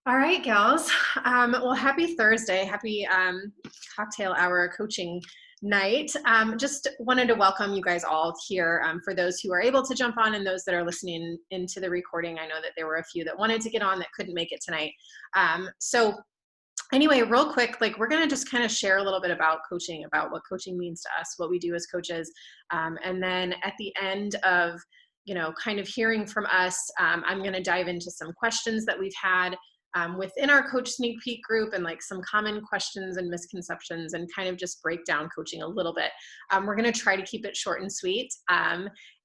All right, gals. Well, happy Thursday. Happy cocktail hour coaching night. Just wanted to welcome you guys all here. For those who are able to jump on and those that are listening into the recording, I know that there were a few that wanted to get on that couldn't make it tonight. So anyway, real quick, like we're going to just kind of share a little bit about coaching, about what coaching means to us, what we do as coaches. And then at the end of, kind of hearing from us, I'm going to dive into some questions that we've had within our coach sneak peek group and like some common questions and misconceptions and kind of just break down coaching a little bit. We're going to try to keep it short and sweet.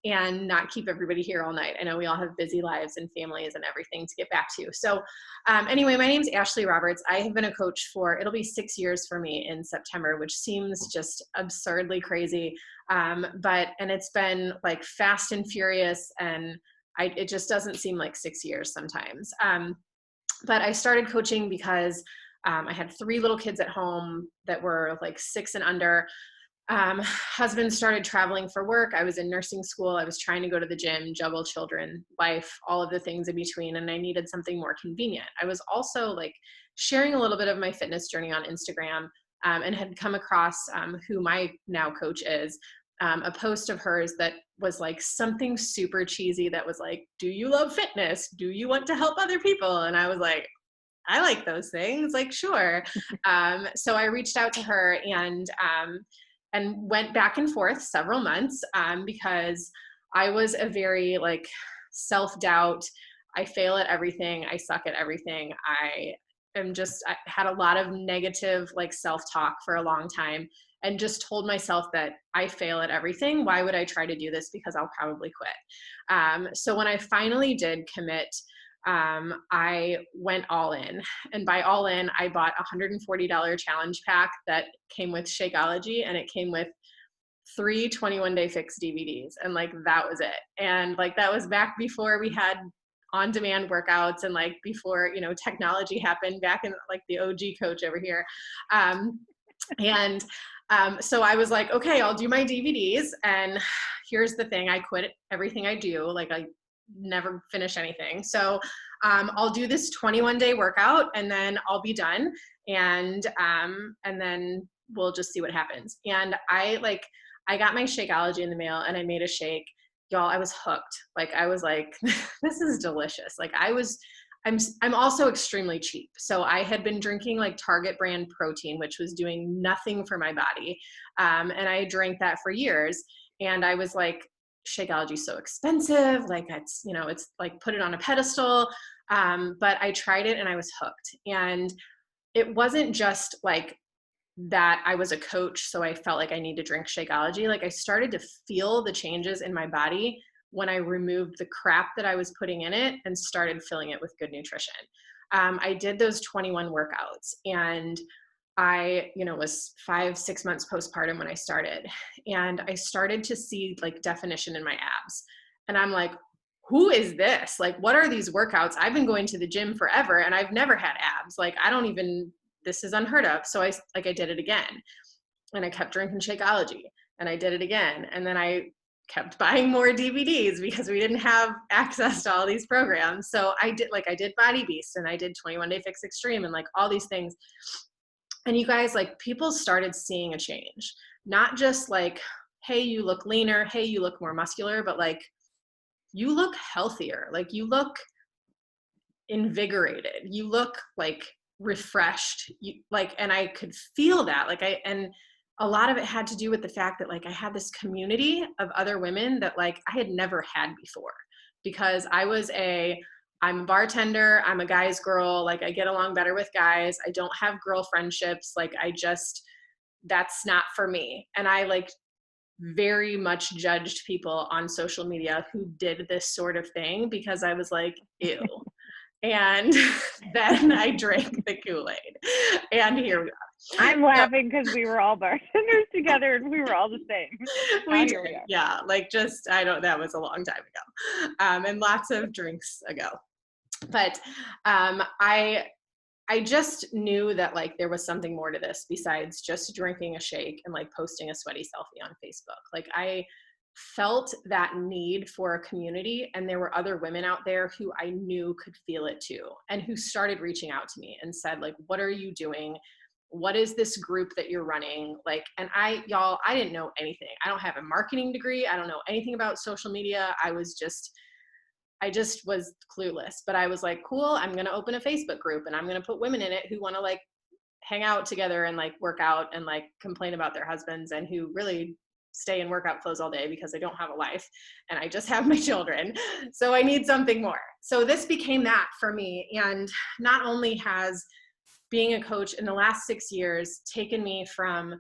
And not keep everybody here all night. I know we all have busy lives and families and everything to get back to. So anyway, my name's Ashley Roberts. I have been a coach it'll be 6 years for me in September, which seems just absurdly crazy. And it's been like fast and furious, and it just doesn't seem like 6 years sometimes. But I started coaching because I had 3 little kids at home that were like 6 and under. Husband started traveling for work. I was in nursing school. I was trying to go to the gym, juggle children, life, all of the things in between. And I needed something more convenient. I was also like sharing a little bit of my fitness journey on Instagram, and had come across who my now coach is, a post of hers that was like something super cheesy that was like, do you love fitness? Do you want to help other people? And I was like, I like those things, like, sure. So I reached out to her and went back and forth several months, because I was a very like self-doubt. I fail at everything. I suck at everything. I had a lot of negative like self-talk for a long time and just told myself that I fail at everything. Why would I try to do this? Because I'll probably quit. So when I finally did commit, I went all in. And by all in, I bought a $140 challenge pack that came with Shakeology, and it came with 3 21-day fix DVDs. And like, that was it. And like, that was back before we had on-demand workouts and like before, technology happened, back in like the OG coach over here. Um, and so I was like, okay, I'll do my DVDs. And here's the thing, I quit everything I do. Like I never finish anything. So I'll do this 21-day workout and then I'll be done. And then we'll just see what happens. And I got my Shakeology in the mail and I made a shake. Y'all, I was hooked. Like I was like, this is delicious. I'm also extremely cheap. So I had been drinking like Target brand protein, which was doing nothing for my body. And I drank that for years. And I was like, Shakeology is so expensive. Like it's like put it on a pedestal. But I tried it and I was hooked. And it wasn't just like that I was a coach, so I felt like I need to drink Shakeology. Like I started to feel the changes in my body when I removed the crap that I was putting in it and started filling it with good nutrition. I did those 21 workouts, and I, was 5, 6 months postpartum when I started, and I started to see like definition in my abs. And I'm like, who is this? Like, what are these workouts? I've been going to the gym forever and I've never had abs. Like, this is unheard of. So I did it again, and I kept drinking Shakeology, and I did it again. And then I kept buying more DVDs because we didn't have access to all these programs. So I did Body Beast, and I did 21-day fix extreme, and like all these things. And you guys, like, people started seeing a change, not just like, hey, you look leaner, hey, you look more muscular, but like, you look healthier, like you look invigorated, you look like refreshed, and I could feel that, and a lot of it had to do with the fact that like I had this community of other women that like I had never had before, because I'm a bartender, I'm a guy's girl, like I get along better with guys, I don't have girl friendships, like that's not for me. And I like very much judged people on social media who did this sort of thing because I was like, ew. And then I drank the Kool-Aid, and here we are. I'm laughing because we were all bartenders together and we were all the same. We did, yeah. Like that was a long time ago, and lots of drinks ago. But I just knew that like there was something more to this besides just drinking a shake and like posting a sweaty selfie on Facebook. Like felt that need for a community, and there were other women out there who I knew could feel it too, and who started reaching out to me and said, like, what are you doing? What is this group that you're running? Like, and I didn't know anything. I don't have a marketing degree. I don't know anything about social media. I just was clueless, but I was like, cool, I'm going to open a Facebook group and I'm going to put women in it who want to like hang out together and like work out and like complain about their husbands, and who really stay in workout clothes all day because I don't have a life and I just have my children. So I need something more. So this became that for me. And not only has being a coach in the last 6 years taken me from,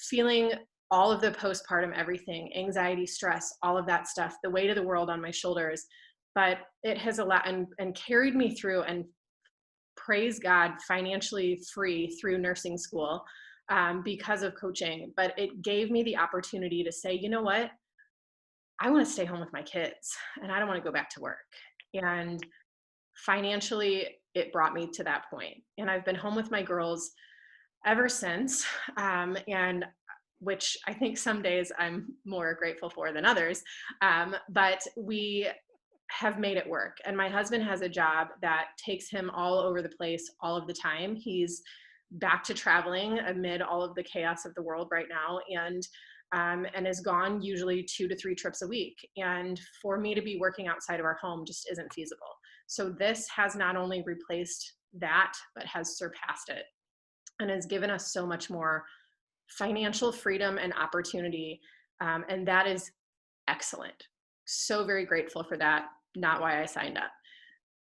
feeling all of the postpartum, everything, anxiety, stress, all of that stuff, the weight of the world on my shoulders, but it has allowed and carried me through, and praise God, financially free through nursing school because of coaching. But it gave me the opportunity to say, you know what? I want to stay home with my kids and I don't want to go back to work. And financially, it brought me to that point. And I've been home with my girls ever since, and which I think some days I'm more grateful for than others. But we have made it work. And my husband has a job that takes him all over the place all of the time. He's back to traveling amid all of the chaos of the world right now, and is gone usually 2 to 3 trips a week. And for me to be working outside of our home just isn't feasible. So this has not only replaced that, but has surpassed it, and has given us so much more financial freedom and opportunity. And that is excellent. So very grateful for that. Not why I signed up.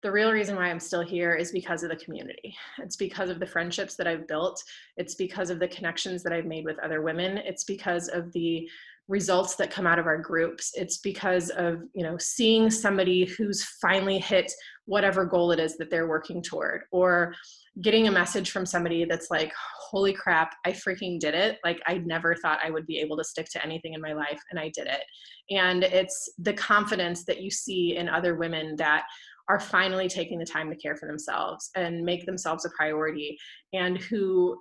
The real reason why I'm still here is because of the community. It's because of the friendships that I've built. It's because of the connections that I've made with other women. It's because of the results that come out of our groups. It's because of, seeing somebody who's finally hit whatever goal it is that they're working toward, or getting a message from somebody that's like, holy crap, I freaking did it. Like, I never thought I would be able to stick to anything in my life, and I did it. And it's the confidence that you see in other women that are finally taking the time to care for themselves and make themselves a priority, and who,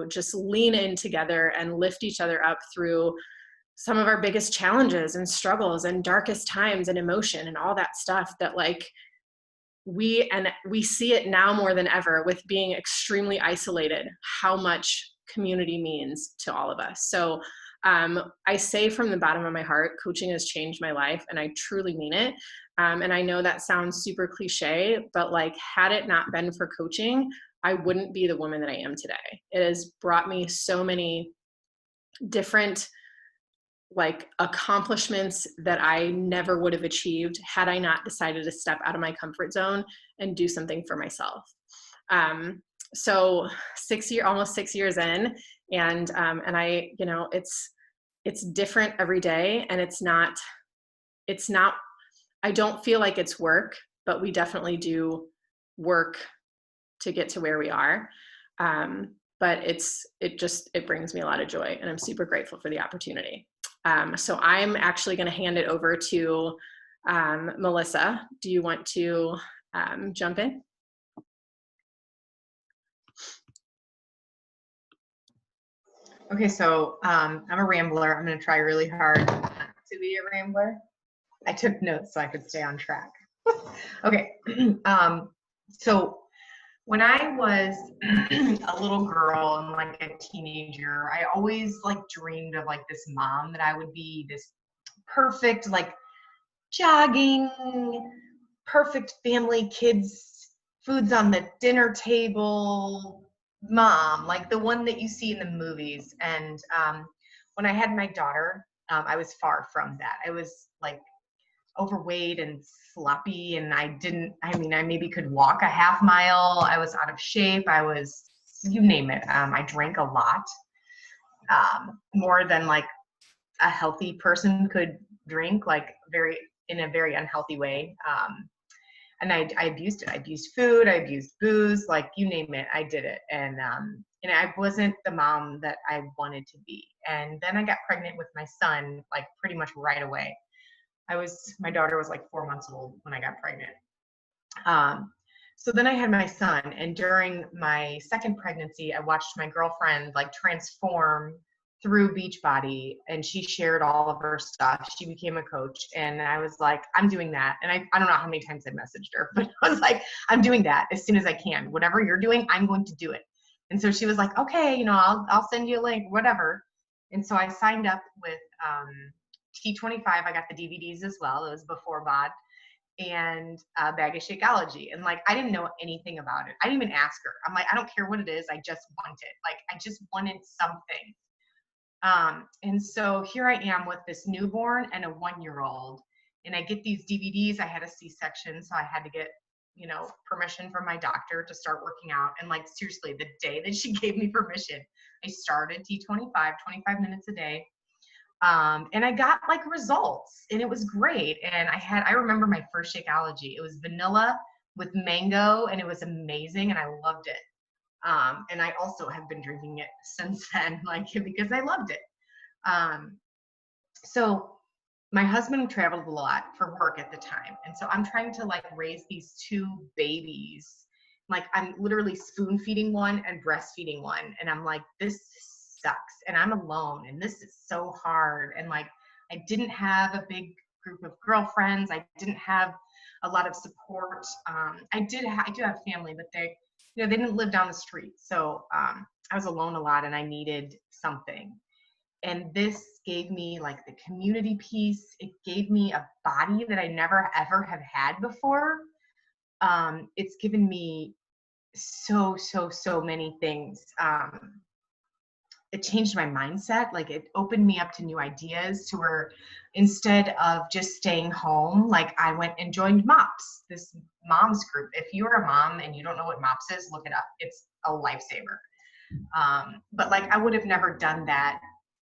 just lean in together and lift each other up through some of our biggest challenges and struggles and darkest times and emotion and all that stuff that like we see it now more than ever with being extremely isolated, how much community means to all of us. So I say from the bottom of my heart, coaching has changed my life, and I truly mean it. And I know that sounds super cliche, but like, had it not been for coaching, I wouldn't be the woman that I am today. It has brought me so many different like accomplishments that I never would have achieved had I not decided to step out of my comfort zone and do something for myself. So almost 6 years in, and I, it's different every day, and it's not, I don't feel like it's work, but we definitely do work to get to where we are. But it brings me a lot of joy, and I'm super grateful for the opportunity. So I'm actually going to hand it over to Melissa. Do you want to jump in? Okay, so I'm a rambler. I'm going to try really hard not to be a rambler. I took notes so I could stay on track. Okay, so when I was a little girl and like a teenager, I always like dreamed of like this mom that I would be this perfect, like jogging, perfect family, kids, foods on the dinner table mom, like the one that you see in the movies. And when I had my daughter, I was far from that. I was like overweight and sloppy, and I maybe could walk a half mile. I was out of shape. I was, you name it. I drank a lot, more than like a healthy person could drink, like in a very unhealthy way. And I abused it. I abused food. I abused booze, like you name it. I did it. And I wasn't the mom that I wanted to be. And then I got pregnant with my son, like pretty much right away. My daughter was like 4 months old when I got pregnant. So then I had my son, and during my second pregnancy, I watched my girlfriend like transform through Beachbody, and she shared all of her stuff. She became a coach, and I was like, I'm doing that. And I don't know how many times I messaged her, but I was like, I'm doing that as soon as I can. Whatever you're doing, I'm going to do it. And so she was like, okay, you know, I'll send you a link, whatever. And so I signed up with T25. I got the DVDs as well. It was before BOD, and Bag of Shakeology. And like, I didn't know anything about it. I didn't even ask her. I'm like, I don't care what it is. I just want it. Like, I just wanted something. And so here I am with this newborn and a 1-year-old, and I get these DVDs. I had a C-section, so I had to get, you know, permission from my doctor to start working out. And like, seriously, the day that she gave me permission, I started T25, 25 minutes a day. And I got like results, and it was great. And I remember my first Shakeology. It was vanilla with mango, and it was amazing, and I loved it. And I also have been drinking it since then, like, because I loved it. So my husband traveled a lot for work at the time. And so I'm trying to like raise these 2 babies. Like, I'm literally spoon feeding one and breastfeeding one. And I'm like, this sucks. And I'm alone, and this is so hard. And like, I didn't have a big group of girlfriends. I didn't have a lot of support. I do have family, but they didn't live down the street. So I was alone a lot, and I needed something. And this gave me like the community piece. It gave me a body that I never ever have had before. It's given me so many things. It changed my mindset. Like, it opened me up to new ideas, to where instead of just staying home, like, I went and joined MOPS, this mom's group. If you're a mom and you don't know what MOPS is, look it up. It's a lifesaver. But like, I would have never done that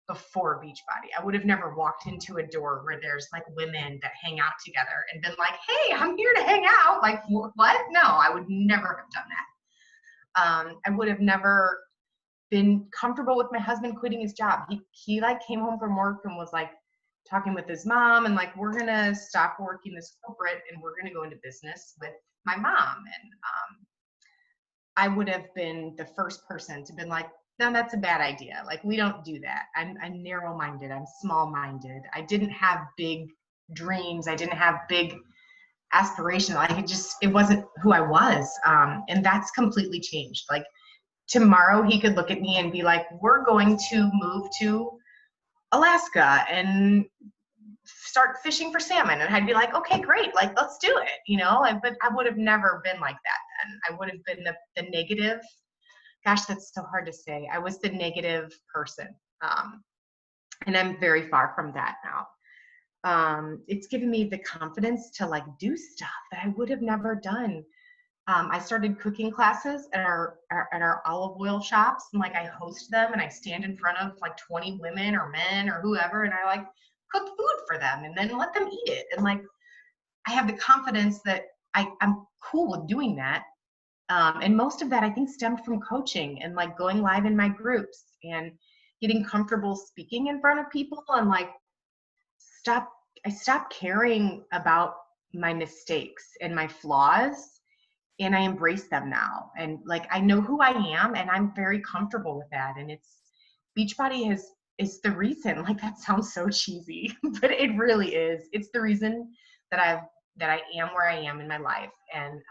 before Beachbody. I would have never walked into a door where there's like women that hang out together and been like, hey, I'm here to hang out. Like, what? No, I would never have done that. I would have never been comfortable with my husband quitting his job. He like came home from work and was like talking with his mom, and like, we're gonna stop working this corporate and we're gonna go into business with my mom. And I would have been the first person to been like, no, that's a bad idea. Like, we don't do that. I'm narrow-minded. I'm small-minded. I didn't have big dreams. I didn't have big aspirations. Like, it wasn't who I was. And that's completely changed. Like, tomorrow he could look at me and be like, we're going to move to Alaska and start fishing for salmon. And I'd be like, okay, great. Like, let's do it. You know, but I would have never been like that then. I would have been the negative. Gosh, that's so hard to say. I was the negative person. And I'm very far from that now. It's given me the confidence to like do stuff that I would have never done. I started cooking classes at our olive oil shops, and like, I host them, and I stand in front of like 20 women or men or whoever, and I like cook food for them and then let them eat it. And like, I have the confidence that I'm cool with doing that. And most of that, I think, stemmed from coaching and like going live in my groups and getting comfortable speaking in front of people, and like, I stopped caring about my mistakes and my flaws, and I embrace them now. And like, I know who I am, and I'm very comfortable with that. And Beachbody is the reason. Like, that sounds so cheesy, but it really is. It's the reason that I am where I am in my life. And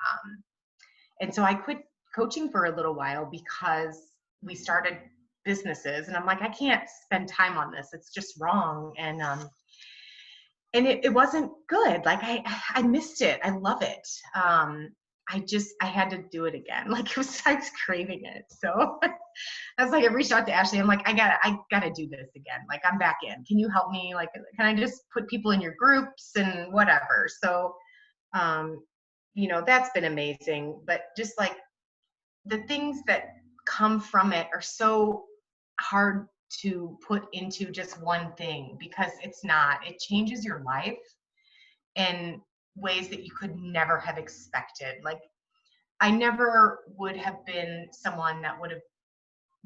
so I quit coaching for a little while because we started businesses, and I'm like, I can't spend time on this. It's just wrong. And it wasn't good. Like, I missed it. I love it. I had to do it again. Like, I was craving it. So I was like, I reached out to Ashley. I'm like, I gotta do this again. Like, I'm back in. Can you help me? Like, can I just put people in your groups and whatever? So, you know, that's been amazing. But just like, the things that come from it are so hard to put into just one thing, because it changes your life in ways that you could never have expected. Like, I never would have been someone that would have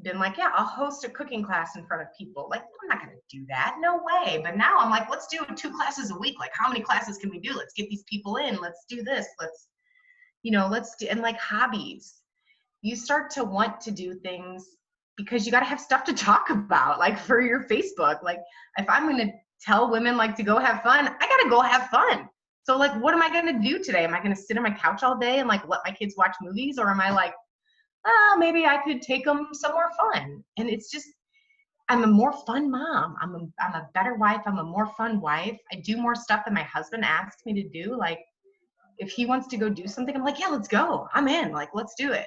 been like, yeah, I'll host a cooking class in front of people. Like, I'm not going to do that. No way. But now I'm like, let's do 2 classes a week. Like, how many classes can we do? Let's get these people in. Let's do this. And like, hobbies. You start to want to do things because you got to have stuff to talk about, like for your Facebook. Like if I'm going to tell women like to go have fun, I got to go have fun. So like, what am I going to do today? Am I going to sit on my couch all day and like let my kids watch movies? Or am I like, oh, maybe I could take them somewhere fun? And it's just, I'm a more fun mom. I'm a better wife. I'm a more fun wife. I do more stuff than my husband asks me to do. Like if he wants to go do something, I'm like, yeah, let's go. I'm in. Like, let's do it.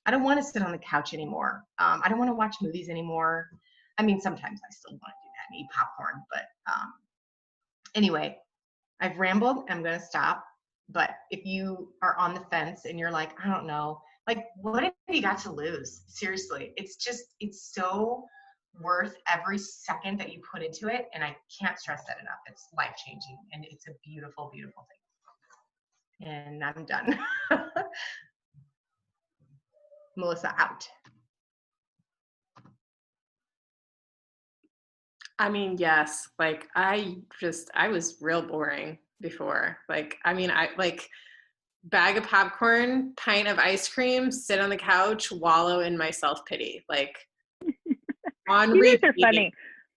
I don't want to sit on the couch anymore. I don't want to watch movies anymore. I mean, sometimes I still want to do that and eat popcorn. But anyway, I've rambled. I'm going to stop. But if you are on the fence and you're like, I don't know, like, what have you got to lose? Seriously, it's so worth every second that you put into it. And I can't stress that enough. It's life-changing. And it's a beautiful, beautiful thing. And I'm done. Melissa out. I mean, yes, like I was real boring before. Like, I mean, I like bag of popcorn, pint of ice cream, sit on the couch, wallow in my self-pity, like on You guys are repeat funny.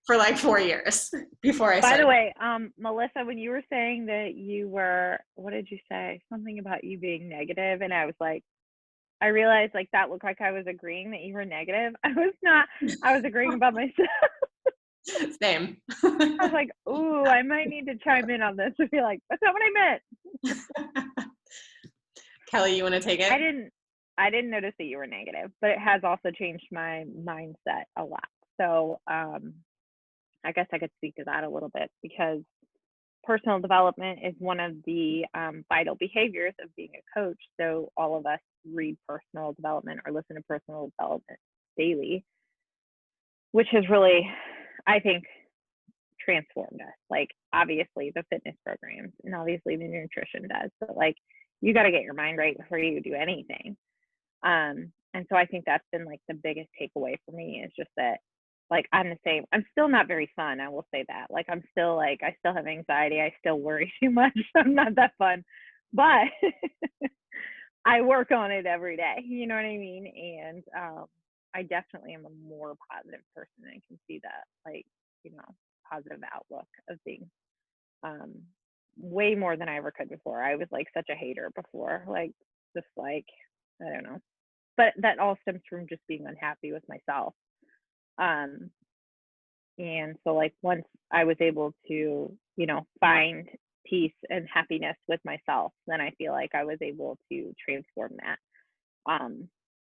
for like 4 years before I By started. the way, Melissa, when you were saying that you were, what did you say? Something about you being negative, and I was like, I realized like that looked like I was agreeing that you were negative. I was not. I was agreeing about myself. Same. I was like, ooh, I might need to chime in on this and be like, that's not what I meant. Kelly, you want to take it? I didn't notice that you were negative, but it has also changed my mindset a lot. So I guess I could speak to that a little bit, because personal development is one of the vital behaviors of being a coach. So all of us read personal development or listen to personal development daily, which has really, I think, transformed us. Like obviously the fitness programs and obviously the nutrition does, but like you got to get your mind right before you do anything. And so I think that's been like the biggest takeaway for me, is just that like I'm the same. I'm still not very fun, I will say that. Like I'm still like, I still have anxiety, I still worry too much. I'm not that fun, but I work on it every day, you know what I mean? And I definitely am a more positive person. I can see that, like, you know, positive outlook of things, way more than I ever could before. I was like such a hater before, like just like, I don't know, but that all stems from just being unhappy with myself. And so like once I was able to, you know, find peace and happiness with myself, then I feel like I was able to transform that.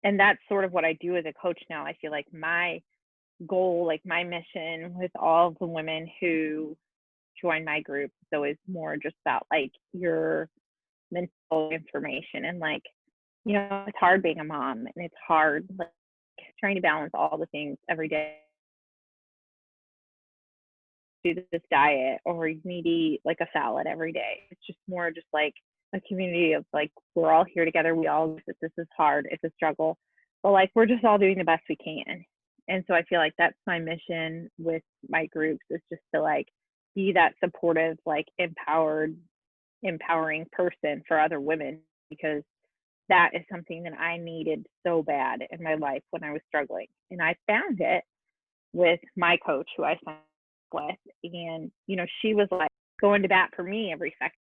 And that's sort of what I do as a coach now. I feel like my goal, like my mission with all of the women who join my group, so is more just about like your mental information. And like, you know, it's hard being a mom, and it's hard like trying to balance all the things every day. Do this diet, or you need to eat like a salad every day. It's just more just like a community of like, we're all here together. We all, this is hard, it's a struggle, but like we're just all doing the best we can. And so I feel like that's my mission with my groups, is just to like be that supportive, like empowering person for other women, because that is something that I needed so bad in my life when I was struggling. And I found it with my coach, who I signed with. And, you know, she was like going to bat for me every second.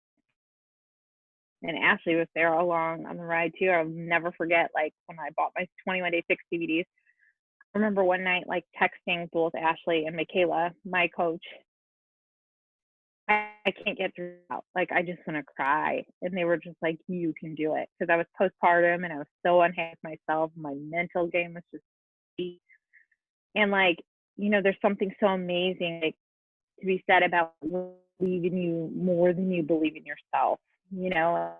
And Ashley was there along on the ride too. I'll never forget, like when I bought my 21 Day Fix DVDs, I remember one night like texting both Ashley and Michaela, my coach, I can't get through it. Like I just want to cry. And they were just like, you can do it. Because I was postpartum and I was so unhappy with myself. My mental game was just deep. And like, you know, there's something so amazing like to be said about believing you more than you believe in yourself, you know.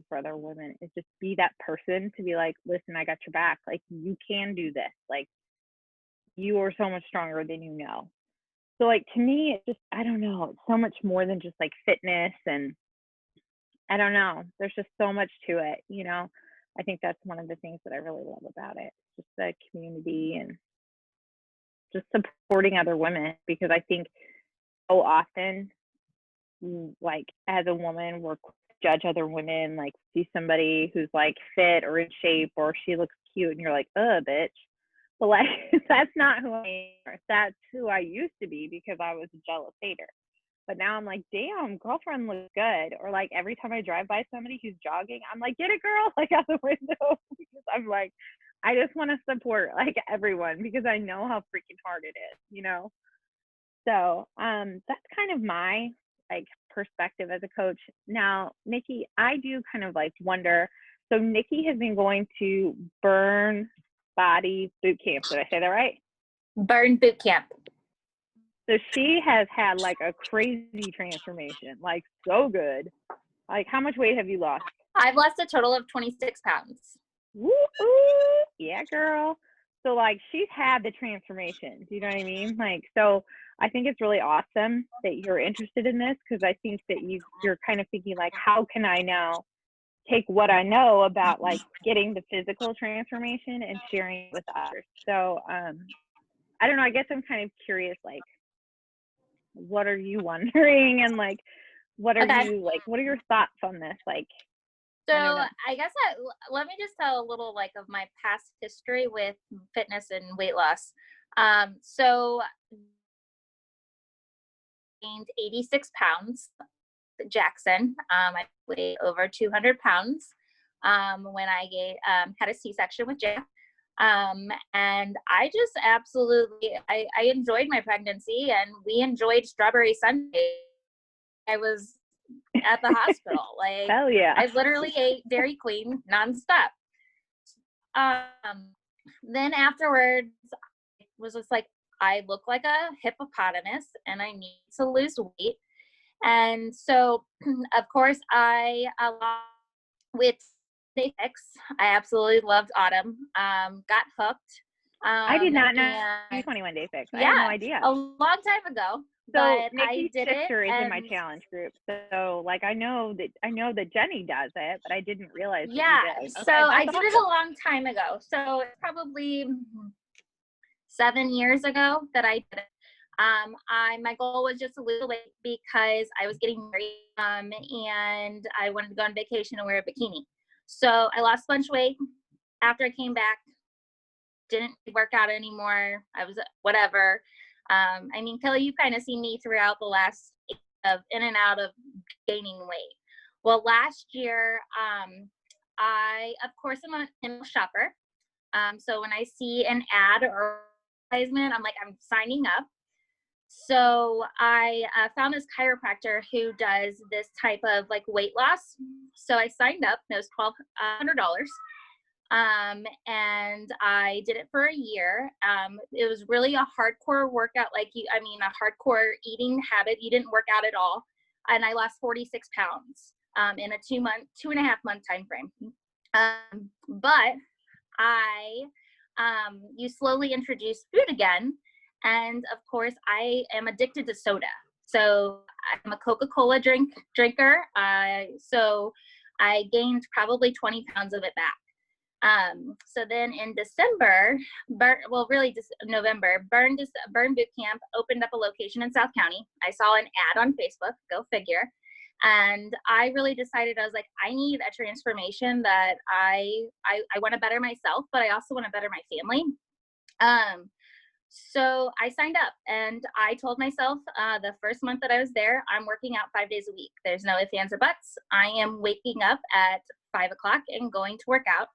For other women is just be that person to be like, listen, I got your back. Like you can do this. Like you are so much stronger than you know. So like to me, it's just, I don't know, it's so much more than just like fitness. And I don't know, there's just so much to it, you know. I think that's one of the things that I really love about it, just the community and just supporting other women. Because I think so often, like as a woman, we're quick to judge other women, like see somebody who's like fit or in shape or she looks cute and you're like, bitch, But like, that's not who I am. That's who I used to be because I was a jealous hater. But now I'm like, damn, girlfriend looks good. Or like every time I drive by somebody who's jogging, I'm like, get it, girl, like out the window. Because I'm like, I just want to support like everyone because I know how freaking hard it is, you know? So that's kind of my like perspective as a coach. Now, Nikki, I do kind of like wonder. So Nikki has been going to Burn Body Boot Camp. Did I say that right? Burn Boot Camp. So she has had like a crazy transformation, like so good. Like, how much weight have you lost? I've lost a total of 26 pounds. Woo! Yeah, girl. So like she's had the transformation. Do you know what I mean? Like, so I think it's really awesome that you're interested in this because I think that you're kind of thinking like, how can I now take what I know about like getting the physical transformation and sharing it with others? So I don't know. I guess I'm kind of curious, like, what are you wondering and like, what are Okay. you like? What are your thoughts on this? Like, So I don't know. I guess let me just tell a little like of my past history with fitness and weight loss. So gained 86 pounds, Jackson. I weighed over 200 pounds when I had a C-section with Jack. And I just absolutely, I enjoyed my pregnancy and we enjoyed strawberry sundae. I was at the hospital. Like, Hell yeah. I literally ate Dairy Queen nonstop. Then afterwards, I was just like, I look like a hippopotamus and I need to lose weight. And so, of course, I with Day 6, I absolutely loved Autumn. Got hooked. I did not know and- you 21 Day Fix. I Yeah, had no idea. a long time ago. So but I Nikki's did it. sister is in my and- challenge group. So like I know that Jenny does it, but I didn't realize that Yeah, you did. so Okay, I that's did it a awesome. long time ago. So it's probably 7 years ago that I did it. My goal was just to lose weight because I was getting married, and I wanted to go on vacation and wear a bikini. So I lost a bunch of weight. After I came back, didn't work out anymore. I was whatever. I mean, Kelly, you kind of see me throughout the last of in and out of gaining weight. Well, last year, I of course am an email shopper. So when I see an ad or advertisement, I'm like, I'm signing up. So I found this chiropractor who does this type of like weight loss. So I signed up. It was $1,200. And I did it for a year. It was really a hardcore workout, a hardcore eating habit. You didn't work out at all. And I lost 46 pounds in a 2.5 month time frame. But you slowly introduce food again. And of course, I am addicted to soda. So I'm a Coca-Cola drinker. So I gained probably 20 pounds of it back. So then in December, November, Burn Boot Camp opened up a location in South County. I saw an ad on Facebook, go figure. And I really decided, I was like, I need a transformation that I want to better myself, but I also want to better my family. So I signed up and I told myself the first month that I was there, I'm working out 5 days a week. There's no ifs, ands, or buts. I am waking up at 5 o'clock and going to work out.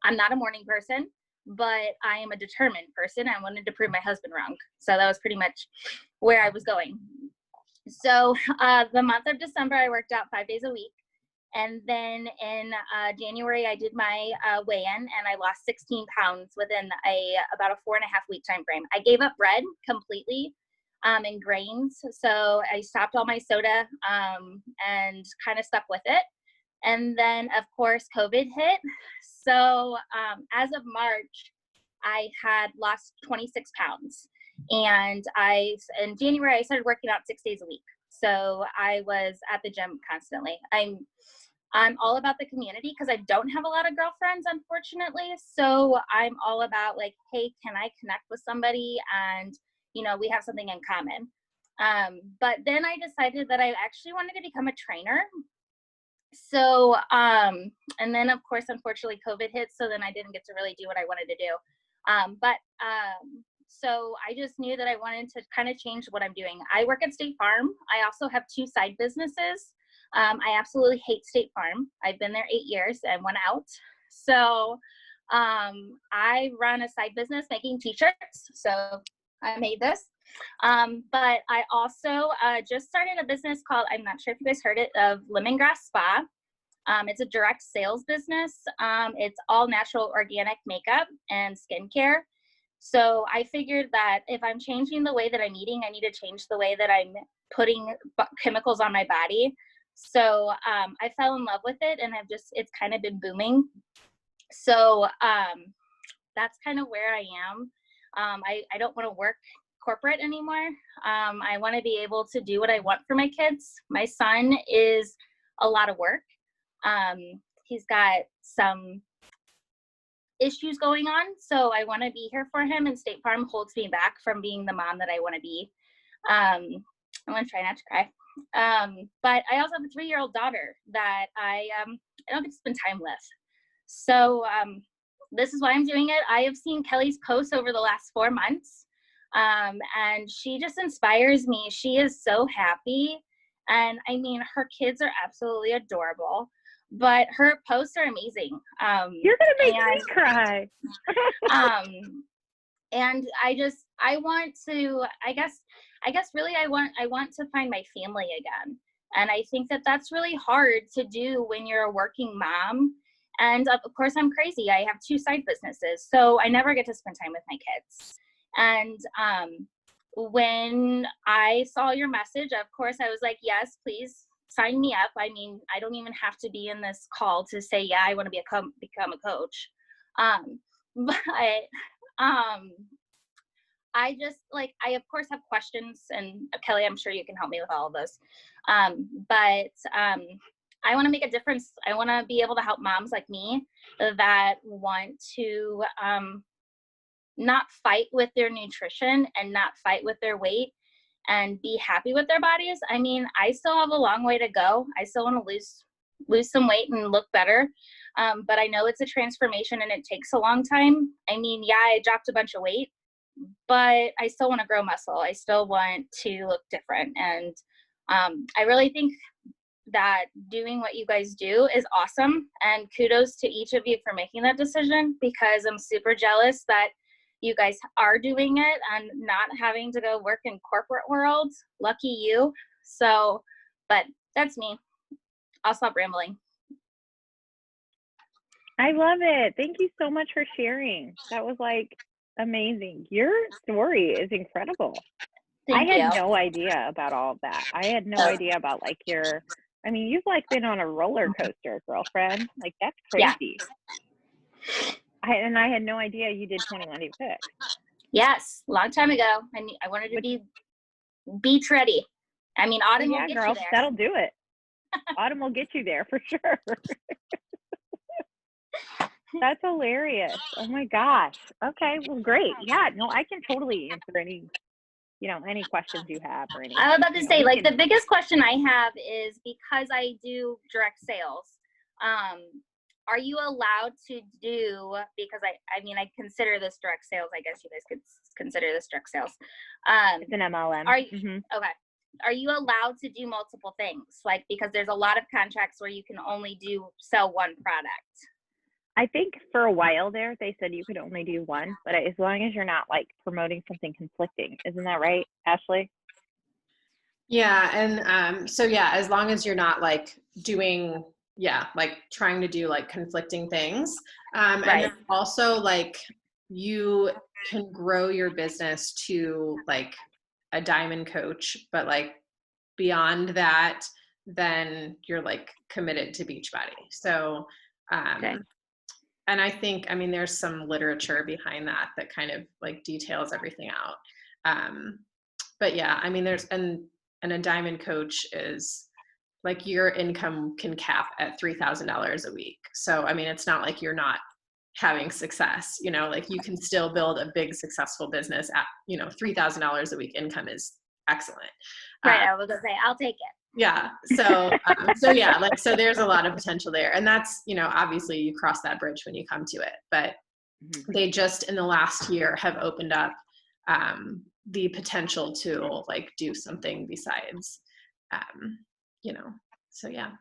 I'm not a morning person, but I am a determined person. I wanted to prove my husband wrong. So that was pretty much where I was going. So the month of December, I worked out 5 days a week. And then in January, I did my weigh-in and I lost 16 pounds within about a 4.5 week time frame. I gave up bread completely and grains. So I stopped all my soda and kind of stuck with it. And then, of course, COVID hit. So as of March, I had lost 26 pounds. And in January, I started working out 6 days a week. So I was at the gym constantly. I'm all about the community because I don't have a lot of girlfriends, unfortunately. So I'm all about like, hey, can I connect with somebody? And, we have something in common. But then I decided that I actually wanted to become a trainer. So, and then of course, unfortunately, COVID hit. So then I didn't get to really do what I wanted to do. So I just knew that I wanted to kind of change what I'm doing. I work at State Farm. I also have 2 side businesses. I absolutely hate State Farm. I've been there 8 years and went out. So I run a side business making t-shirts. So I made this. But I also just started a business called, I'm not sure if you guys heard it, of Lemongrass Spa. It's a direct sales business. It's all natural organic makeup and skincare. So I figured that if I'm changing the way that I'm eating, I need to change the way that I'm putting chemicals on my body. So I fell in love with it, and it's kind of been booming. So that's kind of where I am. I don't want to work corporate anymore. I want to be able to do what I want for my kids. My son is a lot of work. He's got some issues going on, so I want to be here for him, and State Farm holds me back from being the mom that I want to be. I'm going to try not to cry. But I also have a 3-year-old daughter that I don't get to spend time with. So this is why I'm doing it. I have seen Kelly's posts over the last 4 months, and she just inspires me. She is so happy, and I mean, her kids are absolutely adorable, but her posts are amazing. You're gonna make me cry. And I want to, I guess really I want to find my family again. And I think that that's really hard to do when you're a working mom. And of course I'm crazy. I have 2 side businesses, so I never get to spend time with my kids. And when I saw your message, of course I was like, yes, please sign me up. I mean, I don't even have to be in this call to say, yeah, I want to become a coach. But I just I of course have questions, and Kelly, I'm sure you can help me with all of those. But I want to make a difference. I want to be able to help moms like me that want to not fight with their nutrition and not fight with their weight and be happy with their bodies. I mean, I still have a long way to go. I still want to lose some weight and look better. But I know it's a transformation and it takes a long time. I mean, yeah, I dropped a bunch of weight, but I still want to grow muscle. I still want to look different. And I really think that doing what you guys do is awesome. And kudos to each of you for making that decision, because I'm super jealous that you guys are doing it and not having to go work in corporate world. Lucky you. So, but that's me. I'll stop rambling. I love it. Thank you so much for sharing. That was amazing. Your story is incredible. Thank I had you. no idea about all of that. I had no idea about you've been on a roller coaster, girlfriend. That's crazy. Yeah. I had no idea you did 21 Day Fix. Yes, long time ago. I wanted to be beach ready. I mean, Autumn will get you there. That'll do it. Autumn will get you there for sure. That's hilarious. Oh my gosh. Okay, well, great. Yeah, no, I can totally answer any questions you have or anything. I was about to say, the biggest question I have is, because I do direct sales, are you allowed to do, because I consider this direct sales, I guess you guys could consider this direct sales. It's an MLM. Okay. Are you allowed to do multiple things? Because there's a lot of contracts where you can only sell one product. I think for a while there, they said you could only do one, but as long as you're not promoting something conflicting. Isn't that right, Ashley? Yeah. And so, yeah, as long as you're not doing, trying to do conflicting things. Right. And then also you can grow your business to a diamond coach, but beyond that, then you're committed to Beachbody. So, Okay. And I think, there's some literature behind that kind of details everything out. But yeah, there's, and a diamond coach is your income can cap at $3,000 a week. So, it's not you're not having success, you can still build a big successful business at, $3,000 a week income is excellent. Right. I was gonna say, I'll take it. Yeah. So, so there's a lot of potential there, and that's, obviously you cross that bridge when you come to it, but Mhm. they just in the last year have opened up the potential to like do something besides, you know, so yeah.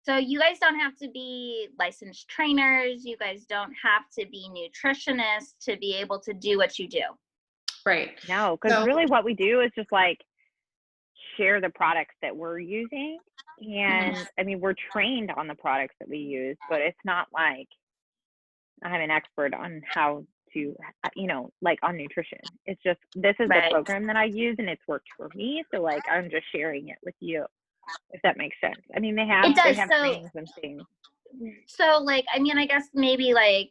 So you guys don't have to be licensed trainers. You guys don't have to be nutritionists to be able to do what you do. Right. No, because So- really what we do is just like share the products that we're using. And I mean, we're trained on the products that we use, but it's not like I'm an expert on how to, you know, like on nutrition. It's just, this is the Right. program that I use and it's worked for me. So like, I'm just sharing it with you, if that makes sense. I mean, they have It does, so- trainings and things. So like, I mean, I guess maybe like,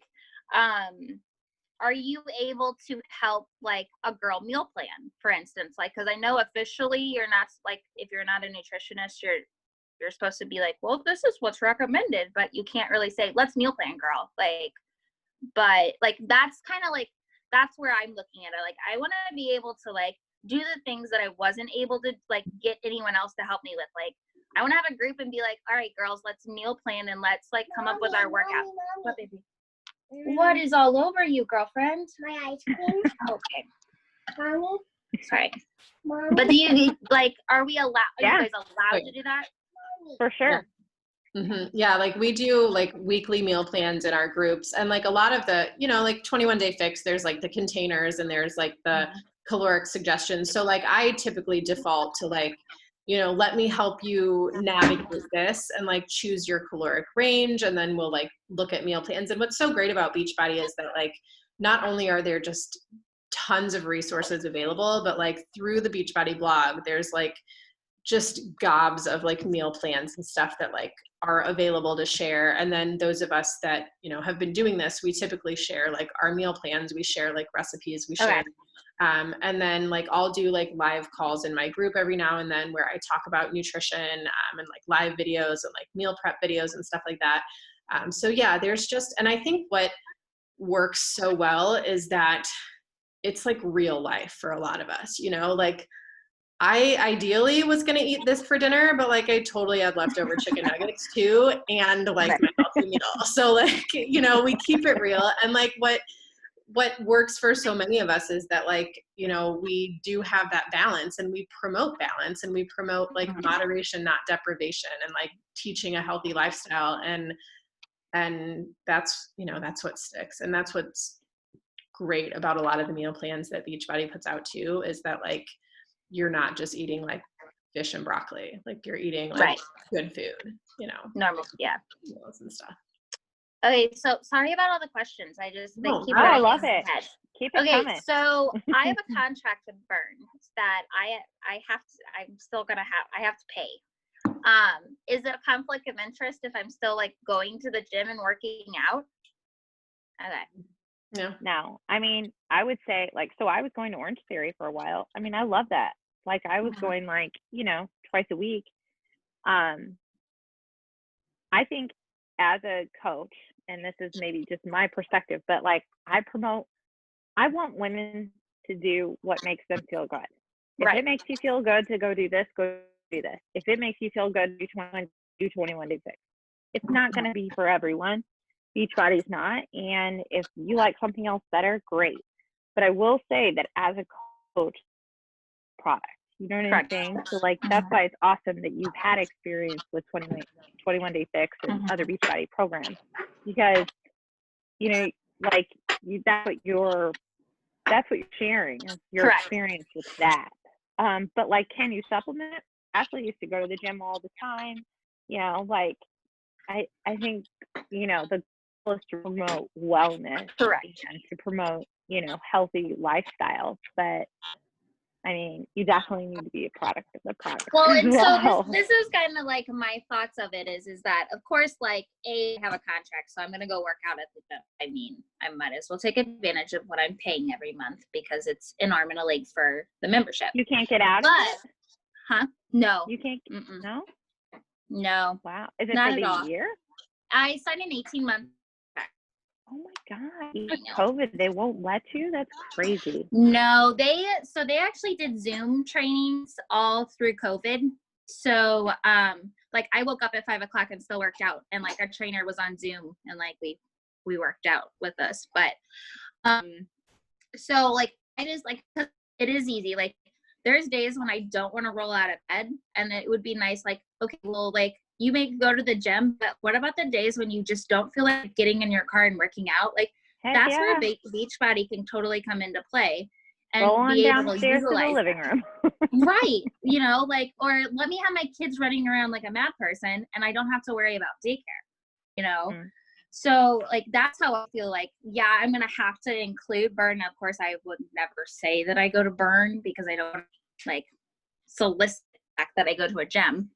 are you able to help like a girl meal plan, for instance? Like, because I know officially you're not, like, if you're not a nutritionist, you're supposed to be like, well, this is what's recommended, but you can't really say, let's meal plan, girl. Like, but like that's kind of like, that's where I'm looking at it. Like, I want to be able to like do the things that I wasn't able to like get anyone else to help me with. Like, I want to have a group and be like, all right, girls, let's meal plan and let's like come up with our workout. What, baby? What is all over you, girlfriend? My ice cream. Okay, Mommy. sorry. Mommy. But do you like? Are we allowed? Are Yeah. you guys allowed to do that? For sure. Yeah, like we do like weekly meal plans in our groups, and like a lot of the, you know, like 21 Day Fix, there's like the containers and there's like the caloric suggestions. So like I typically default to like, you know, let me help you navigate this and like choose your caloric range, and then we'll like look at meal plans. And what's so great about Beachbody is that like not only are there just tons of resources available, but like through the Beachbody blog, there's like just gobs of like meal plans and stuff that like are available to share. And then those of us that, you know, have been doing this, we typically share like our meal plans, we share like recipes, we share and then like I'll do like live calls in my group every now and then where I talk about nutrition and like live videos and like meal prep videos and stuff like that. So yeah, there's just, and I think what works so well is that it's like real life for a lot of us, you know, like I ideally was going to eat this for dinner, but like I totally had leftover chicken nuggets too, and like my healthy meal. So like, you know, we keep it real. And like what works for so many of us is that like, you know, we do have that balance and we promote balance and we promote like moderation, not deprivation, and like teaching a healthy lifestyle. And that's, you know, that's what sticks. And that's what's great about a lot of the meal plans that Beachbody puts out too, is that like, you're not just eating like fish and broccoli, like you're eating like good food, you know, Normal, yeah. meals and stuff. Okay, so sorry about all the questions. I just they No, keep Oh, I running love in my it. head. Keep it Okay, coming. so I have a contract to burn that I have to. I'm still gonna have. I have to pay. Is it a conflict of interest if I'm still like going to the gym and working out? Okay. Yeah. No, I mean, I would say like, so I was going to Orange Theory for a while. I mean, I love that. Like I was going like, you know, twice a week. I think as a coach, and this is maybe just my perspective, but like I want women to do what makes them feel good. If it makes you feel good to go do this, go do this. If it makes you feel good, do 21 Day Fix. It's not going to be for everyone. Beachbody's not. And if you like something else better, great. But I will say that as a coach, product, you know what I'm saying? So like, that's why it's awesome that you've had experience with 21 Day Fix and other Beachbody programs, because, you know, like that's what you're sharing, is your experience with that. But like, can you supplement? Ashley used to go to the gym all the time. You know, like I think, you know, the goal is to promote wellness and to promote, you know, healthy lifestyles. But I mean, you definitely need to be a product of the product. Well, as and well. so this is kind of like my thoughts of it is that of course, like I have a contract, so I'm gonna go work out at the gym. I mean, I might as well take advantage of what I'm paying every month because it's an arm and a leg for the membership. You can't get out of it? Huh? No. You can't. Mm-mm. No. No. Wow. Is it Not for at the all. year? I signed an 18-month. Oh my God. With COVID, they won't let you? That's crazy. No, they actually did Zoom trainings all through COVID. So like I woke up at 5 o'clock and still worked out, and like our trainer was on Zoom, and like we we worked out with us. But so like it is like, it is easy. Like there's days when I don't want to roll out of bed, and it would be nice, like, okay, well, like you may go to the gym, but what about the days when you just don't feel like getting in your car and working out? Like Heck that's yeah. where Beachbody can totally come into play and Roll on be able to downstairs to the utilize living room. right, you know, like, or let me have my kids running around like a mad person and I don't have to worry about daycare, you know. So like that's how I feel like, yeah, I'm gonna have to include burn. Of course, I would never say that I go to burn because I don't like solicit the fact that I go to a gym.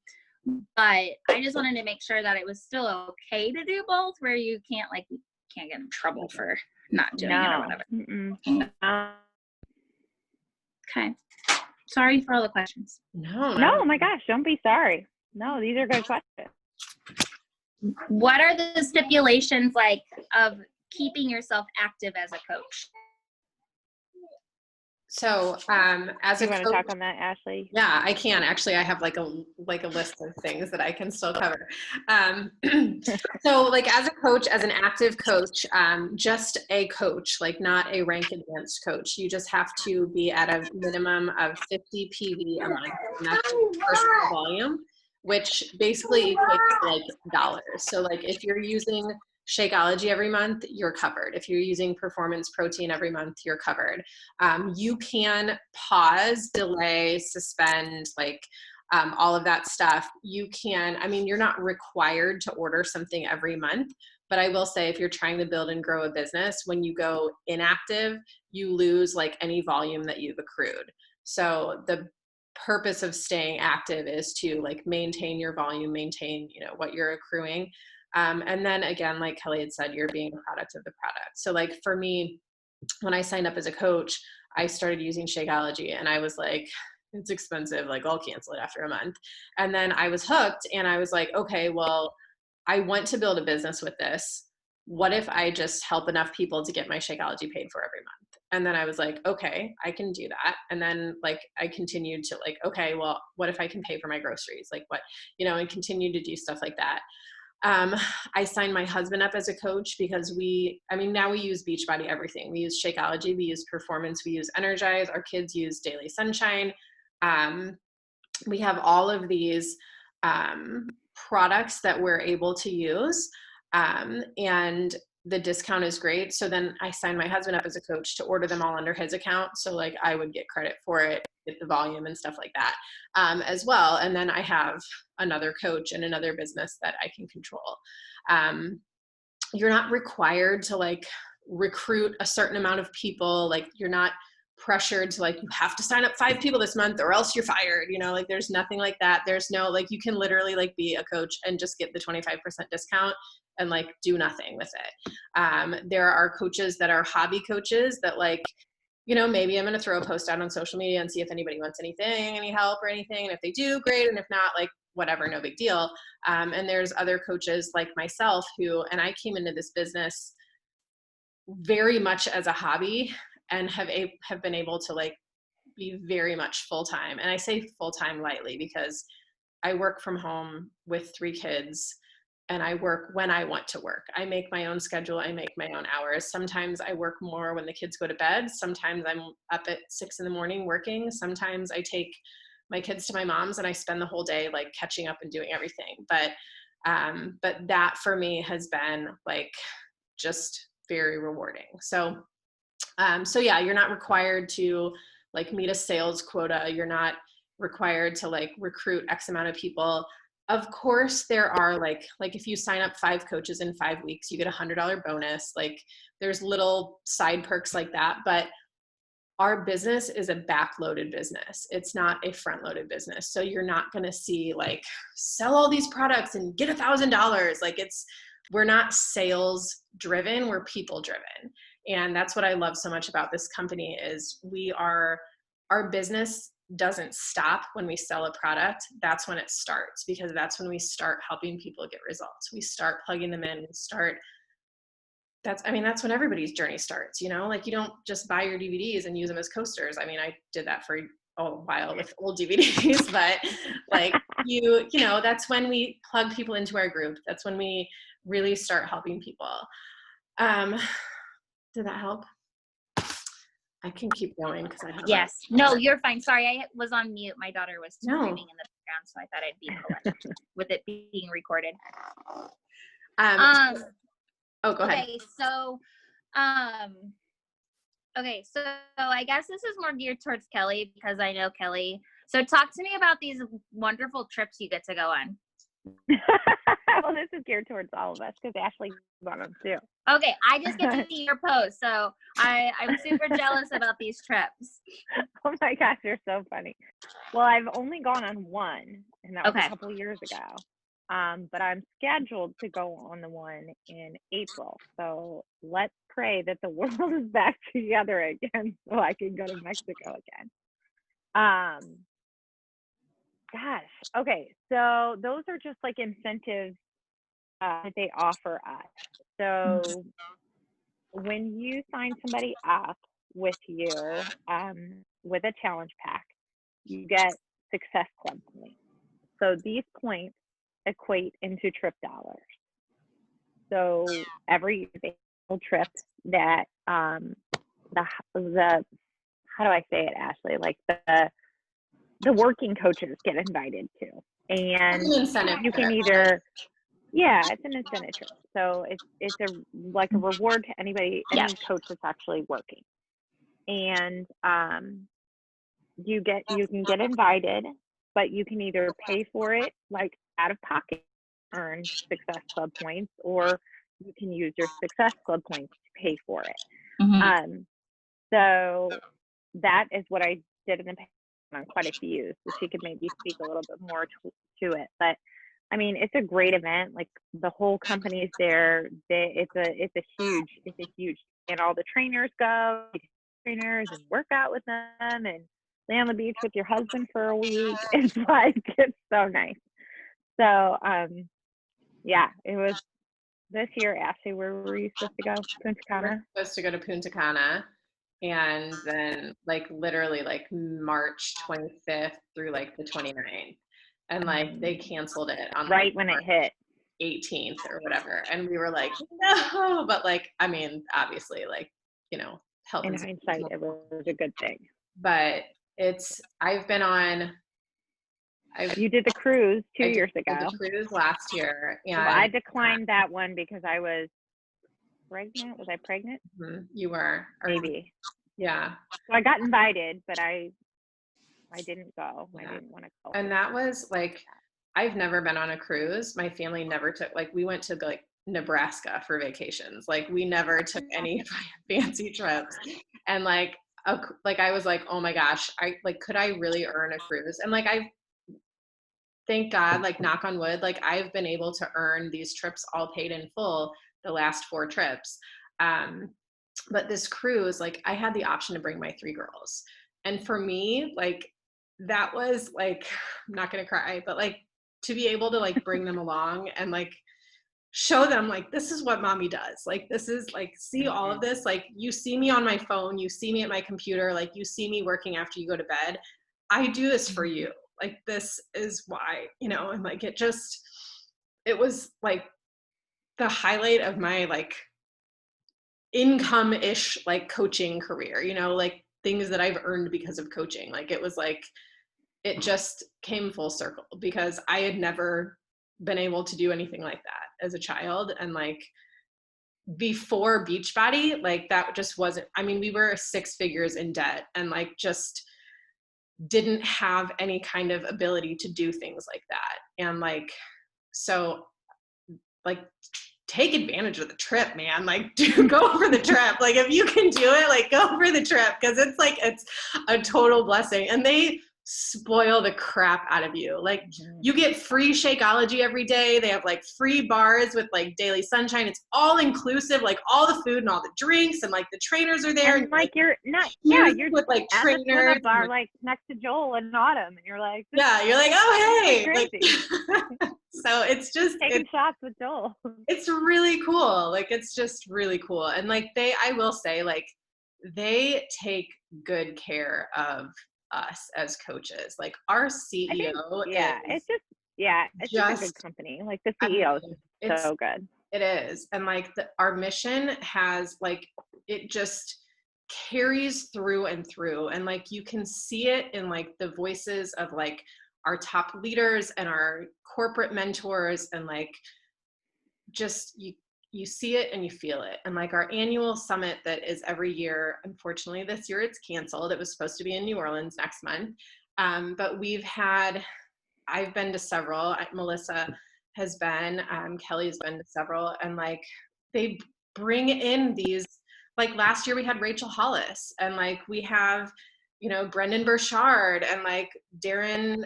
But I just wanted to make sure that it was still okay to do both, where you can't get in trouble for not doing it or whatever. No. Okay. Sorry for all the questions. No, No, oh my gosh, don't be sorry. No, these are good questions. What are the stipulations like of keeping yourself active as a coach? So as You a want to coach, talk on that, Ashley? yeah, I can actually. I have like a list of things that I can still cover. So like as a coach, as an active coach, just a coach, like not a rank advanced coach. You just have to be at a minimum of 50 PV a month, and that's personal volume, which basically equates to like dollars. So like if you're using Shakeology every month, you're covered. If you're using Performance Protein every month, you're covered. You can pause, delay, suspend, like all of that stuff. You can, I mean, you're not required to order something every month, but I will say if you're trying to build and grow a business, when you go inactive, you lose like any volume that you've accrued. So the purpose of staying active is to like maintain your volume, maintain, you know, what you're accruing. And then again, like Kelly had said, you're being a product of the product. So like for me, when I signed up as a coach, I started using Shakeology and I was like, it's expensive, like I'll cancel it after a month. And then I was hooked and I was like, okay, well, I want to build a business with this. What if I just help enough people to get my Shakeology paid for every month? And then I was like, okay, I can do that. And then like I continued to like, okay, well, what if I can pay for my groceries? Like what, you know, and continue to do stuff like that. I signed my husband up as a coach because now we use Beachbody everything. We use Shakeology, we use Performance, we use Energize, our kids use Daily Sunshine. We have all of these products that we're able to use, and the discount is great. So then I signed my husband up as a coach to order them all under his account. So like I would get credit for it, get the volume and stuff like that as well. And then I have another coach and another business that I can control. You're not required to like recruit a certain amount of people. Like you're not pressured to like, you have to sign up 5 people this month or else you're fired, you know, like there's nothing like that. There's no, like, you can literally like be a coach and just get the 25% discount and like do nothing with it. There are coaches that are hobby coaches that like, you know, maybe I'm going to throw a post out on social media and see if anybody wants anything, any help or anything. And if they do, great. And if not, like whatever, no big deal. And there's other coaches like myself who, and I came into this business very much as a hobby and have been able to like be very much full-time. And I say full-time lightly because I work from home with 3 kids and I work when I want to work. I make my own schedule. I make my own hours. Sometimes I work more when the kids go to bed. Sometimes I'm up at 6 a.m. working. Sometimes I take my kids to my mom's and I spend the whole day like catching up and doing everything. But that for me has been like just very rewarding. So yeah, you're not required to like meet a sales quota. You're not required to like recruit X amount of people. Of course, there are like if you sign up 5 coaches in 5 weeks, you get $100 bonus. Like there's little side perks like that, but our business is a backloaded business. It's not a front-loaded business. So you're not going to see like sell all these products and get $1,000. Like we're not sales driven, we're people driven. And that's what I love so much about this company is our business doesn't stop when we sell a product. That's when it starts, because that's when we start helping people get results. We start plugging them in. That's when everybody's journey starts, you know, like you don't just buy your DVDs and use them as coasters. I mean, I did that for a while with old DVDs, but like you know, that's when we plug people into our group. That's when we really start helping people. Did that help? I can keep going because I have. Yes. No, you're fine. Sorry, I was on mute. My daughter was No. screaming in the background, so I thought I'd be polite with it being recorded. Oh, go ahead. Okay, so I guess this is more geared towards Kelly because I know Kelly. So talk to me about these wonderful trips you get to go on. Well, this is geared towards all of us because Ashley won them too. Okay, I just get to see your post, so I'm super jealous about these trips. Oh my gosh, you're so funny. Well, I've only gone on one, and that was Okay. a couple years ago. But I'm scheduled to go on the one in April. So let's pray that the world is back together again so I can go to Mexico again. Gosh. Okay. So those are just like incentives that they offer us. So when you sign somebody up with you with a challenge pack, you get Success Club points. So these points equate into trip dollars. So every year they have trips that the how do I say it, Ashley? Like the working coaches get invited to, and It's an incentive you can trip. either it's an incentive trip. So it's a like a reward to any coach that's actually working, and you can get invited, but you can either pay for it like out of pocket, earn Success Club points, or you can use your Success Club points to pay for it. So that is what I did in the past on quite a few, so she could maybe speak a little bit more to it. But I mean, it's a great event. Like the whole company's there. It's a huge, and all the trainers go, trainers, and work out with them, and lay on the beach with your husband for a week. It's so nice. So it was this year. Ashley, where were you supposed to go? Punta Cana. We're supposed to go to Punta Cana, and then like literally like March 25th through like the 29th, and like they canceled it on right like, when it hit 18th or whatever, and we were like, no, but like I mean, obviously, like health. In hindsight, it was a good thing. But I've been on. You did the cruise 2 years did ago. the cruise last year, and well, I declined that one because I was pregnant. Was I pregnant? You were, maybe. Yeah. So I got invited, but I didn't go. Yeah. I didn't want to go. And that was like, I've never been on a cruise. My family never took, like, we went to like Nebraska for vacations. Like, we never took any fancy trips. And like I was like, oh my gosh, could I really earn a cruise? And like, thank God, like knock on wood, like I've been able to earn these trips all paid in full the last 4 trips. But this cruise, like I had the option to bring my 3 girls. And for me, like that was like, I'm not going to cry, but like to be able to like bring them along and like show them like, this is what mommy does. Like, this is like, see all of this, like you see me on my phone, you see me at my computer, like you see me working after you go to bed. I do this for you. Like, this is why, and like, it was like the highlight of my like income-ish like coaching career, like things that I've earned because of coaching. Like, it was like, it just came full circle because I had never been able to do anything like that as a child. And like before Beachbody, like that just wasn't, I mean, we were 6 figures in debt and like just didn't have any kind of ability to do things like that. And like, so like take advantage of the trip, man. Like go for the trip. Like if you can do it, like go for the trip. Cause it's a total blessing. And they spoil the crap out of you. Like you get free Shakeology every day. They have like free bars with like daily sunshine. It's all inclusive, like all the food and all the drinks, and like the trainers are there. And like you're not, you're with like at trainers. The bar, like next to Joel and Autumn, and you're like, you're like, oh hey, like, so it's just taking shots with Joel. It's really cool. Like it's just really cool. And like I will say, like they take good care of us as coaches. Like our CEO it's just a good company. Like the CEO is so good. It is. And like our mission has like, it just carries through and through. And like, you can see it in like the voices of like our top leaders and our corporate mentors, and like, just you see it and you feel it. And like our annual summit that is every year, unfortunately this year it's canceled. It was supposed to be in New Orleans next month. But I've been to several. Melissa has been, Kelly's been to several, and like they bring in these, like last year we had Rachel Hollis, and like we have, you know, Brendan Burchard, and like Darren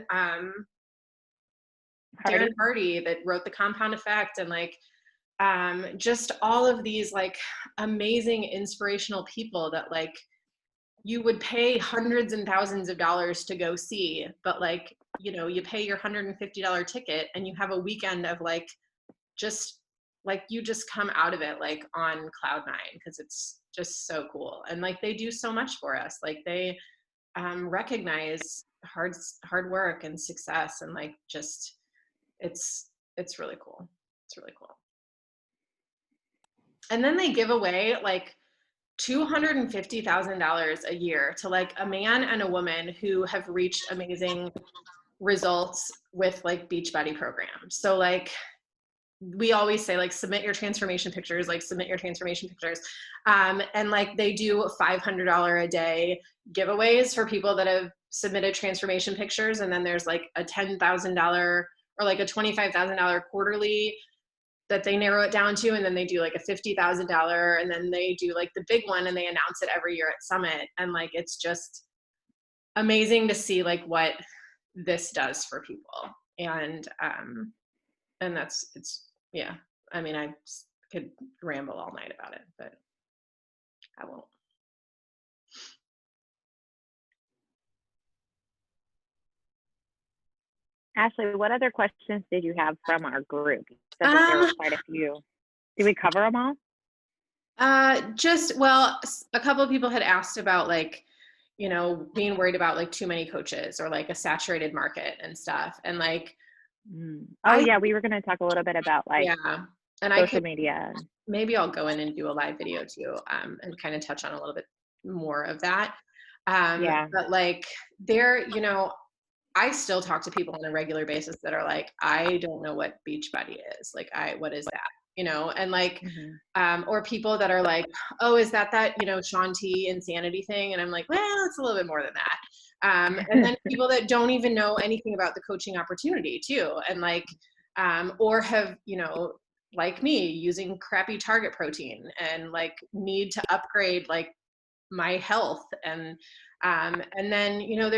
Hardy that wrote The Compound Effect, and like just all of these like amazing inspirational people that like you would pay hundreds and thousands of dollars to go see, but like, you know, you pay your $150 ticket and you have a weekend of like, just like, you just come out of it like on cloud nine, because it's just so cool. And like they do so much for us. Like they recognize hard work and success, and like just it's really cool. It's really cool. And then they give away like $250,000 a year to like a man and a woman who have reached amazing results with like Beachbody programs. So like we always say, like, submit your transformation pictures, like submit your transformation pictures. And like they do $500 a day giveaways for people that have submitted transformation pictures. And then there's like a $10,000 or like a $25,000 quarterly that they narrow it down to. And then they do like a $50,000, and then they do like the big one, and they announce it every year at Summit. And like, it's just amazing to see like what this does for people. And yeah, I mean, I could ramble all night about it, but I won't. Ashley, what other questions did you have from our group? You said that there were quite a few. Did we cover them all? Well, a couple of people had asked about like, you know, being worried about like too many coaches or like a saturated market and stuff. And like, yeah, we were going to talk a little bit about like and social media. Maybe I'll go in and do a live video too, and kind of touch on a little bit more of that. But like there, you know, I still talk to people on a regular basis that are like, I don't know what Beachbody is. Like, what is that? You know, and like, or people that are like, oh, is that, you know, Shaun T insanity thing? And I'm like, well, it's a little bit more than that. And then people that don't even know anything about the coaching opportunity too. And like, or have, you know, like me, using crappy Target protein and like need to upgrade like my health. And then, you know,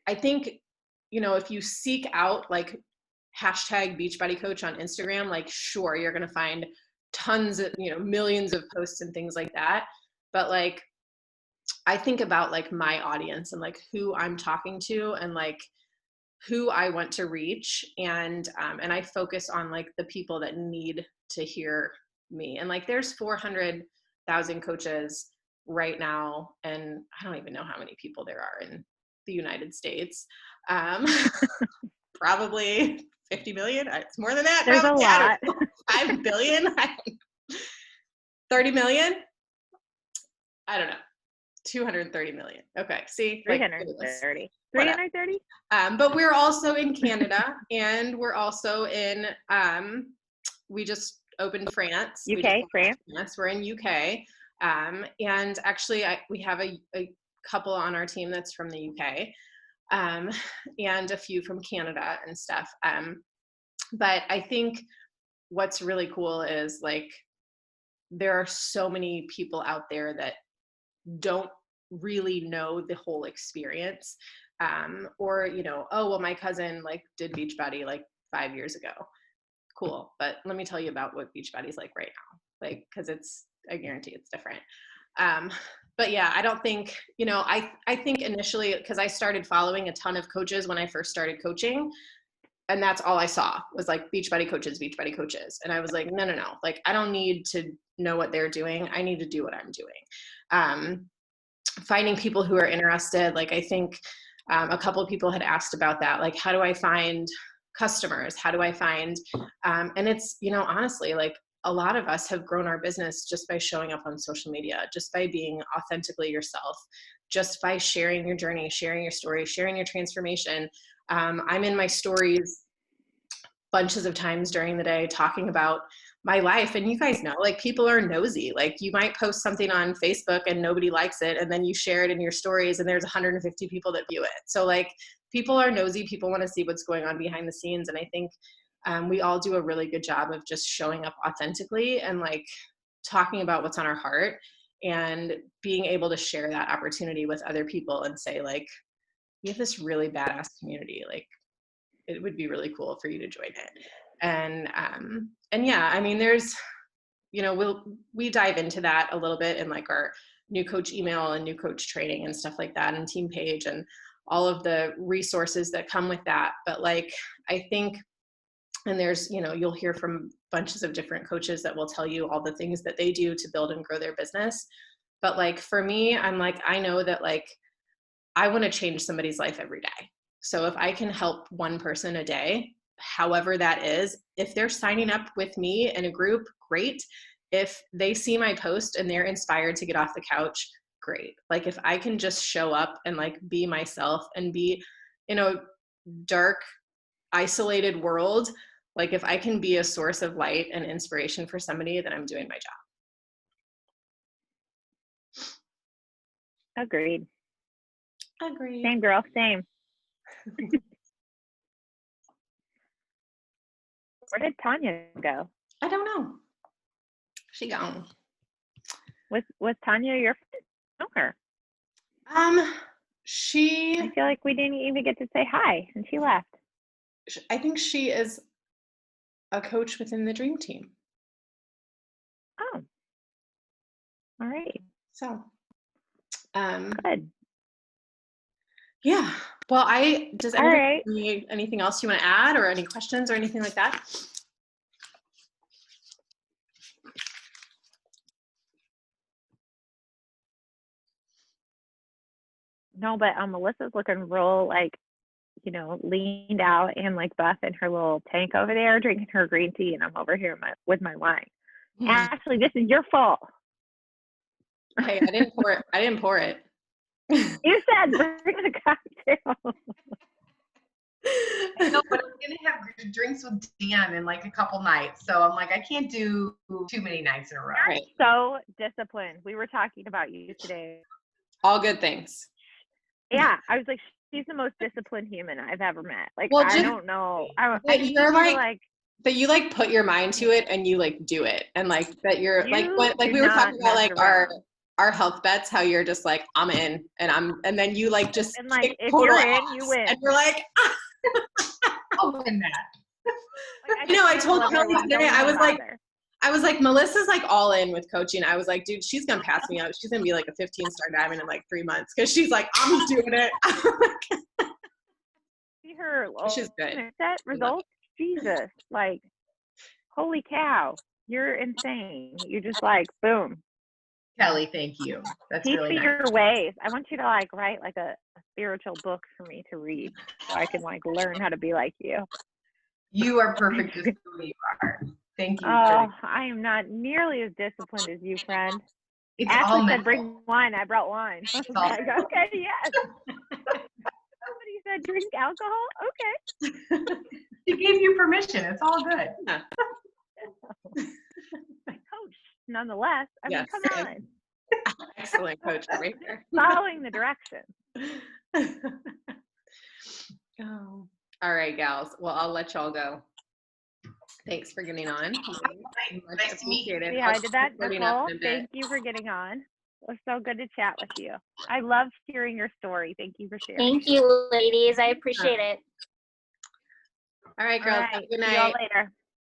I think, you know, if you seek out like hashtag Beachbody Coach on Instagram, like, sure, you're going to find tons of, you know, millions of posts and things like that. But like, I think about like my audience and like who I'm talking to and like who I want to reach. And I focus on like the people that need to hear me. And like, there's 400,000 coaches right now. And I don't even know how many people there are in the United States. Probably 50 million. It's more than that. There's probably. A lot. 5 billion. 30 million. I don't know. 230 million. Okay. See, 330. 330. But we're also in Canada, and we're also in. We just opened France. France. We're in UK. And actually, we have a couple on our team that's from the UK, and a few from Canada and stuff. But I think what's really cool is like, there are so many people out there that don't really know the whole experience. Or, you know, oh, well, my cousin like did Beachbody like 5 years ago. Cool. But let me tell you about what Beachbody's like right now. Like, cause I guarantee it's different. But yeah, I don't think, you know, I think initially, because I started following a ton of coaches when I first started coaching, and that's all I saw was like Beachbody coaches. And I was like, no. Like, I don't need to know what they're doing. I need to do what I'm doing. Finding people who are interested. Like, I think a couple of people had asked about that. Like, how do I find customers? How do I find, and it's, you know, honestly, like a lot of us have grown our business just by showing up on social media, just by being authentically yourself, just by sharing your journey, sharing your story, sharing your transformation. I'm in my stories bunches of times during the day talking about my life, and you guys know, like, people are nosy. Like, you might post something on Facebook and nobody likes it, and then you share it in your stories and there's 150 people that view it. So like, people are nosy, people want to see what's going on behind the scenes. And I think we all do a really good job of just showing up authentically and like talking about what's on our heart and being able to share that opportunity with other people and say, like, we have this really badass community, like it would be really cool for you to join it. And yeah, I mean, there's, you know, we dive into that a little bit in like our new coach email and new coach training and stuff like that, and team page and all of the resources that come with that. But like, I think, and there's, you know, you'll hear from bunches of different coaches that will tell you all the things that they do to build and grow their business. But like, for me, I'm like, I know that like, I want to change somebody's life every day. So if I can help one person a day, however that is, if they're signing up with me in a group, great. If they see my post and they're inspired to get off the couch, great. Like, if I can just show up and like be myself and be in a dark, isolated world, like if I can be a source of light and inspiration for somebody, then I'm doing my job. Agreed. Agreed. Same girl, same. Where did Tanya go? I don't know. She gone. Was Tanya your friend? Know her. She, I feel like we didn't even get to say hi, and she left. I think she is a coach within the Dream Team. Oh, all right. So, Good. yeah. Well, does All anybody right. need anything else you want to add, or any questions or anything like that? No, but Melissa's looking real like, you know, leaned out and like buff in her little tank over there, drinking her green tea, and I'm over here with my wine. Ashley, this is your fault. Hey, I didn't pour it. I didn't pour it. You said bring the cocktail. I know, but I'm gonna have drinks with Dan in like a couple nights, so I'm like, I can't do too many nights in a row. Right. So disciplined. We were talking about you today. All good things. Yeah, I was like, she's the most disciplined human I've ever met. Like, Well, I don't know. I you're like, but you like put your mind to it and you like do it, and like that you're like You when, like do we were not talking about mess like around. our health bets, how you're just like, I'm in, and then you like just and like kick if total you're in, ass, you win. and you're like, I'll win that. Like, you know, I just told love Kelly her. today, Don't I bother. was like, Melissa's like all in with coaching. I was like, dude, she's gonna pass me out. She's gonna be like a 15-star diamond in like 3 months because she's like, I'm doing it. See her She's good. set results. Jesus, like, holy cow, you're insane. You're just like, boom. Kelly, thank you. That's Teach really me nice. your ways. I want you to like write like a spiritual book for me to read so I can like learn how to be like you. You are perfect just who you are. Thank you. Oh, I am not nearly as disciplined as you, friend. It's all Ashley said, mental. bring wine. I brought wine. I was all like, okay, yes. Somebody said, drink alcohol? Okay. She gave you permission. It's all good. Yeah. Coach, nonetheless. I mean, Yes. come on. Excellent coach right there. Following the direction. Oh. All right, gals. Well, I'll let y'all go. Thanks for getting on. Much Nice to meet you. appreciated. See how I did that, Recording up Nicole? in a bit. Thank you for getting on. It was so good to chat with you. I love hearing your story. Thank you for sharing. Thank you, ladies. I appreciate it. All right, All girls. right. Have a good See y'all night. later.